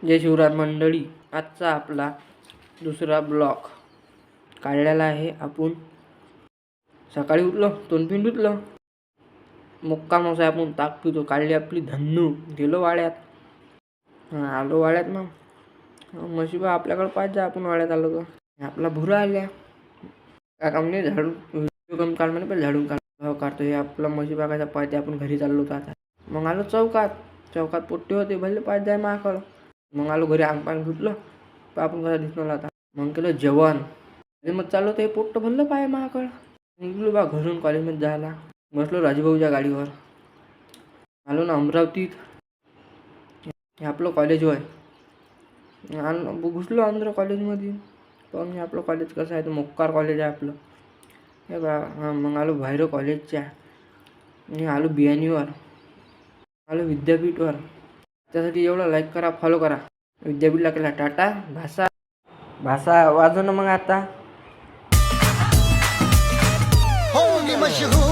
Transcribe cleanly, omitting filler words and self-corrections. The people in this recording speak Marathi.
जय शिवराज मंडळी, आजचा आपला दुसरा ब्लॉग काढलेला आहे. आपण सकाळी उठलो, तोंडपिंड उठलो, मुक्का मसा आपण ताक पितो, काढली आपली धन्नू, गेलो वाड्यात. आलो वाड्यात. मग मशिबा आपल्याकडे पाहिजे, आपण वाड्यात आलो तर आपला भुरा आल्या का काम नाही, झाडू व्हिडिओ कम काढ म्हणे, पण झाडून काढतो. हे आपला मशिबा काय पाहिजे, आपण घरी चाललो होतो आता. मग आलो चौकात पोट्टे होते, भले पाहिजे आहे माकडं. मग आलो घरी, अंग पाणी धुतलं, तर आपण कसा दिसणार आता. मग केलं जेवण, मग चाललो ते पोट्ट भरलं पाय माकडं. निघलो बा घरून कॉलेजमध्ये जायला. बसलो राजूभाऊच्या गाडीवर, आलो ना अमरावतीत. हे आपलं कॉलेज होय. घुसलो अंध्र कॉलेजमध्ये. पण हे आपलं कॉलेज कसं आहे, तर मोक्कार कॉलेज आहे आपलं हे बा. मग आलो बाहेर कॉलेजच्या, मी आलो बियाणीवर, आलो विद्यापीठवर. त्यासाठी एवढा लाईक करा, फॉलो करा. विद्यापीठला केला टाटा. भाषा वाजव ना मग आता. होंगी मशहूर